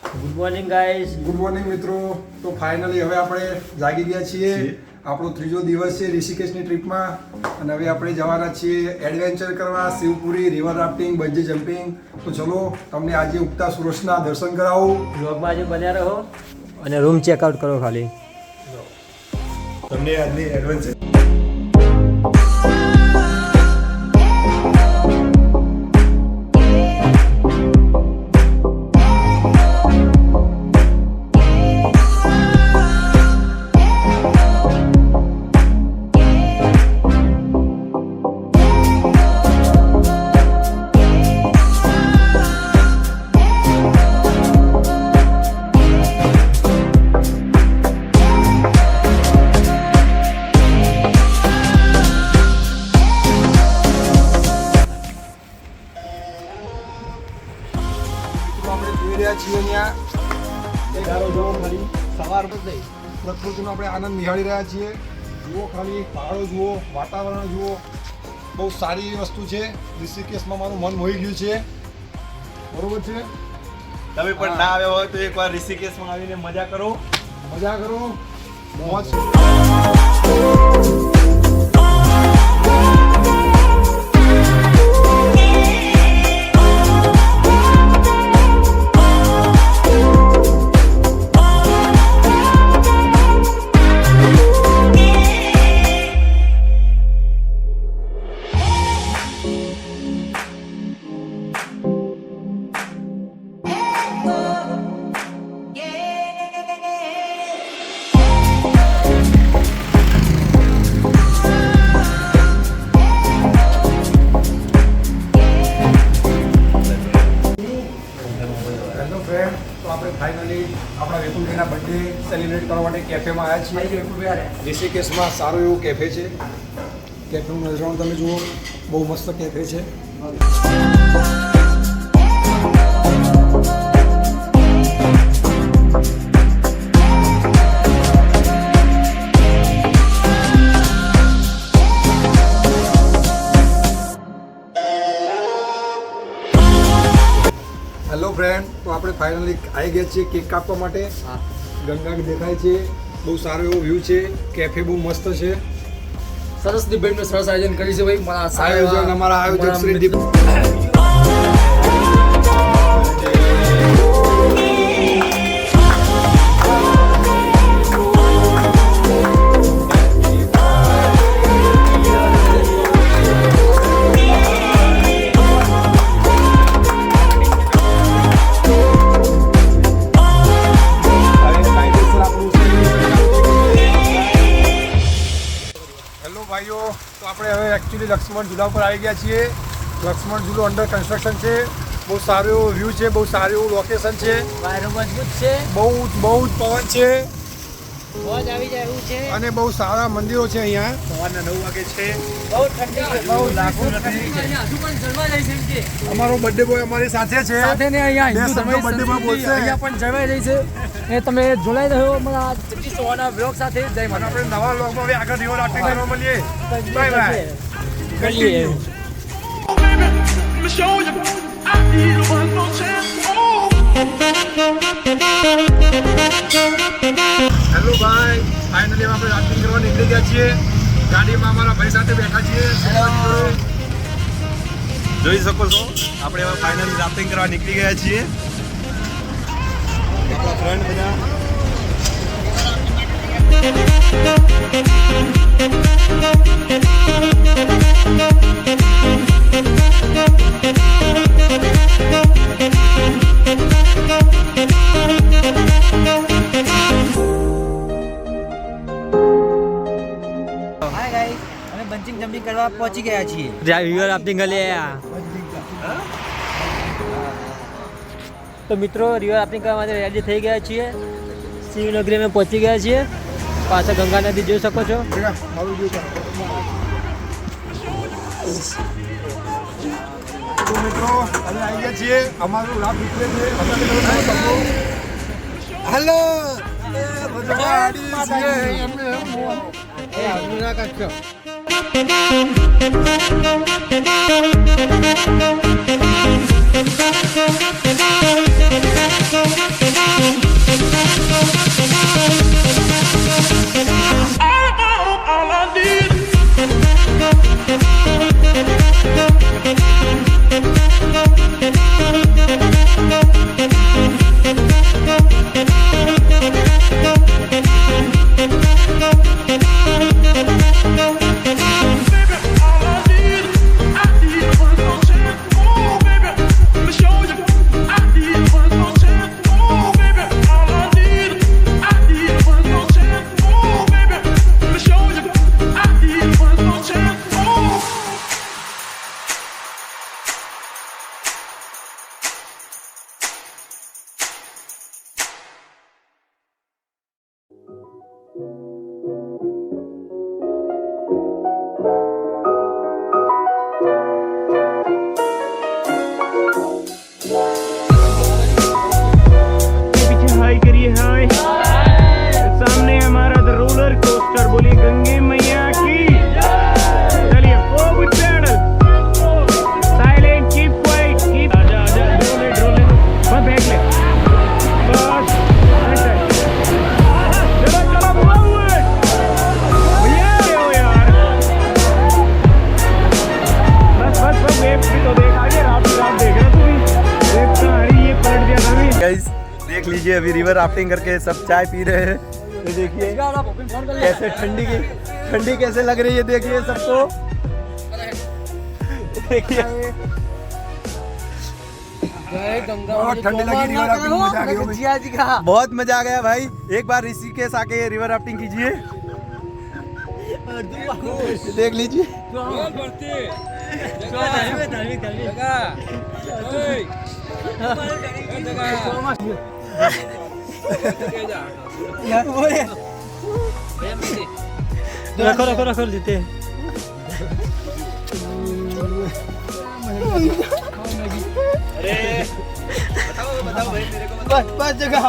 Good morning guys. Good morning મિત્રો. તો finally હવે આપણે જાગી ગયા છીએ. આપણો ત્રીજો દિવસ છે ઋષિકેશની ટ્રીપમાં અને હવે આપણે જવાના છીએ એડવેન્ચર કરવા, Shivpuri, river rafting, bungee jumping. તો ચલો તમને આજે ઉગતા સૂરજના દર્શન કરાવું. બ્લોગમાં આજે બન્યા રહો અને રૂમ ચેકઆઉટ કરો ખાલી. તમને આજની એડવેન્ચર પ્રકૃતિનો આપણે આનંદ નિહાળી રહ્યા છીએ. જુઓ ખાલી પહાડો જુઓ, વાતાવરણ જુઓ, બહુ સારી વસ્તુ છે. ઋષિકેશમાં મારું મન મોહી ગયું છે. બરોબર છે. તમે પણ ના આવ્યા હોય તો એકવાર ઋષિકેશમાં આવીને મજા કરો. મોજ. ફાઇનલી આપણા વિપુલભાઈના બર્થડે સેલિબ્રેટ કરવા માટે કેફેમાં આવ્યા છીએ. ઋષિકેશમાં સારું એવું કેફે છે. કેફેનું નજરાણું તમે જુઓ, બહુ મસ્ત કેફે છે. હેલો ફ્રેન્ડ, તો આપણે ફાઇનલી આવી ગયા છીએ કેક કાપવા માટે. ગંગા દેખાય છે, બહુ સારો એવો વ્યૂ છે. કેફે બહુ મસ્ત છે. સરસ દીપભાઈનું સરસ આયોજન કરી છે ભાઈ. આયોજન અમારા આયોજક શ્રી દીપ. ભાઈઓ, તો આપણે હવે એકચ્યુઅલી લક્ષ્મણ ઝૂલા ઉપર આવી ગયા છીએ. લક્ષ્મણ ઝૂલો અંડર કન્સ્ટ્રક્શન છે. બહુ સારું એવું વ્યૂ છે, બહુ સારું એવું લોકેશન છે. વાયરો મજબૂત છે, બહુ જ પવન છે મોજ આવી જાય એવું છે અને બહુ સારા મંદિરો છે અહીંયા. સવારના 9 વાગે છે. બહુ ઠંડી છે, બહુ લાગતું નથી. હજુ પણ જળવા જાય છે એમ કે. અમારો બર્થડે બોય અમારી સાથે છે. સાથે ને અહીંયા હિન્દુ બે શબ્દો ધર્મની birthday boy બોલશે. સંસ્કૃતિ અહીંયા પણ જળવાઈ રહી છે. એ તમે જોડાઈ રહ્યો અમારા જગદીશ ચૌહાણના બ્લોગ સાથે. જય અને માતા. આપણે નવા વ્લોગમાં હવે આગળ રિવર રાફ્ટિંગ કરવા મળીએ. Bye bye. કરીએ. હેલો ભાઈ, ફાઇનલી આપણે રાફ્ટિંગ કરવા નીકળી ગયા છીએ. ગાડીમાં અમારા ભાઈ સાથે બેઠા છીએ. જોઈ શકો છો, આપણે હવે ફાઇનલી રાફ્ટિંગ કરવા નીકળી ગયા છીએ. આપણા ફ્રેન્ડ બધા. હાય ગાઈસ, અમે બંચિંગ જમ્પિંગ કરવા પહોંચી ગયા છીએ. રિવર રાફ્ટિંગ કરી તો મિત્રો, રિવર રાફ્ટિંગ કરવા માટે રેડી થઈ ગયા છીએ. શિવનગરી અમે પહોંચી ગયા છીએ. પાછળ ગંગા નદી જોઈ શકો છો. તો મિત્રો, અમે આવી ગયા છીએ. અમારું રાફ નીકળે છે. હેલો. Thank you. देख लीजिए अभी रिवर राफ्टिंग करके सब चाय पी रहे हैं। ये देखिए कैसे ठंडी कैसे लग रही है, देखिए सबको। देखिए बहुत ठंडी लगी रिवर राफ्टिंग, मजा आ गई जिया जी का बहुत मजा आ गया भाई। एक बार ऋषिकेश आके रिवर राफ्टिंग कीजिए, देख लीजिए। रखो रखो रखो लेते हैं। अरे बताओ भाई मेरे को बस जगह